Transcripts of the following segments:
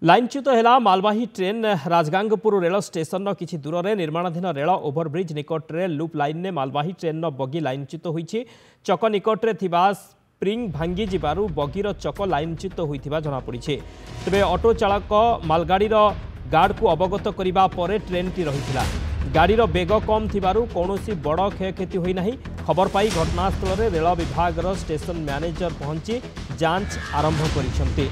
लाइनच्युत है मालवाही train Rajgangpur rail station किछि दूर में निर्माणाधीन रेल ओभरब्रिज निकट में लूप लाइन ने मालवाही ट्रेन बगी लाइनच्युत होइछि। चक निकट में थिबा स्प्रिंग भांगी जिबारु बगीर चक लाइनच्युत होइथिबा जनापड़ी। तेबे ऑटो चालक मालगाड़ीर गार्ड को अवगत करिबा परे ट्रेन टी रहिथिला। गाड़ीर बेग कम थिबारु कोनोसी बड़ क्षयक्षति होई नाही। खबर पाई घटनास्थल में रेल विभाग स्टेशन मैनेजर पहुंची जांच आरंभ करिसंती।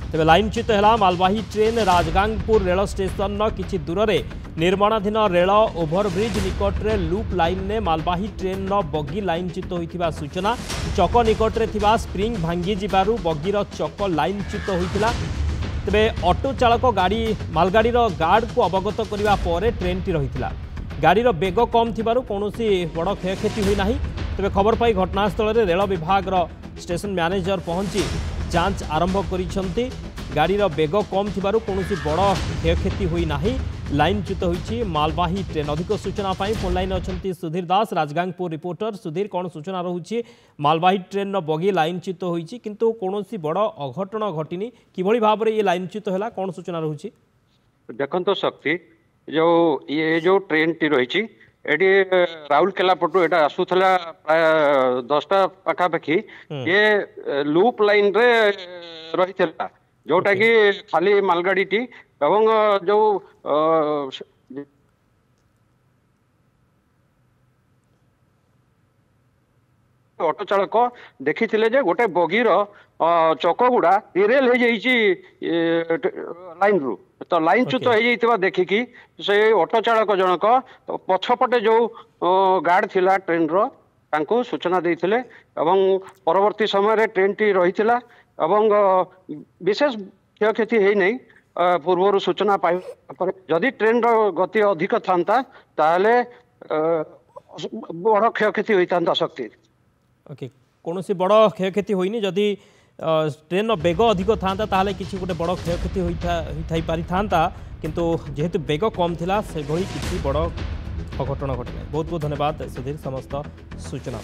तेबे लाइनच्युत है मालवाही ट्रेन राजगांगपुर रेल स्टेशन किछि दूर में निर्माणाधीन रेल ओभरब्रिज निकट में लूप लाइन ने मालवाही ट्रेन बगी लाइनच्युत होइथिबा सूचना। चक निकट में थिबा स्प्रिंग भांगी जिबारु बगीर चक लाइनच्युत होइथिला। तेबे ऑटो चालक मालगाड़ीर गार्ड को अवगत करिबा परे ट्रेन टी रहिथिला। गाड़ीर बेग कम थिबारु कोनोसी बड़ क्षयक्षति होई नाही। तेबे खबर पाई घटनास्थल में रेल विभाग स्टेशन मैनेजर पहुंची जांच आरंभ करिसंती। गाड़ीर बेग कम थिबारु कोनोसी बड़ क्षयक्षति होई नाही। लाइनच्युत होइछि मालवाही ट्रेन। अधिक सूचना पाई फोन लाइन अछंती सुधीर दास, राजगांगपुर रिपोर्टर। सुधीर, कौन सूचना रहुछि? मालवाही ट्रेन बगी लाइनच्युत होइछि किंतु कोनोसी बड़ अघटन घटिनी, किभଳି भाबरे ये लाइनच्युत होला, कौन सूचना रहुछि? देखंतो शक्ति जो ट्रेन टी रही एटी राउरकेला पटू एटा आसुथला प्राय 10टा पाखापाखि ये लूप लाइन रे रही था, जोटा कि खाली मालगाड़ी टी एवं जो ऑटो चालक देखी गोटे बगीर चक गुड़ा डिरेल हो लाइन रु तो लाइनच्युत हो देखिकी से ऑटो चालक जनक पछपटे जो गार्ड थिला ट्रेन रो तांको सूचना देइथिले एवं परवर्ती समय ट्रेन टी रहिथिला एवं विशेष क्षयक्षति है नहीं। पूर्व सूचना पाई जदि ट्रेन रो गति अधिक था ताले बड़ क्षयक्षति होता शक्ति। ओके, कौन सी बड़ क्षयक्षति होइनी। जदि ट्रेन बेग अधिक था ताले किसी गोटे बड़ क्षयक्षति होई पारि था, किंतु जेहेतु बेग कम थिला से भई किसी बड़ अघटन घटे। बहुत बहुत धन्यवाद सुधीर समस्त सूचना।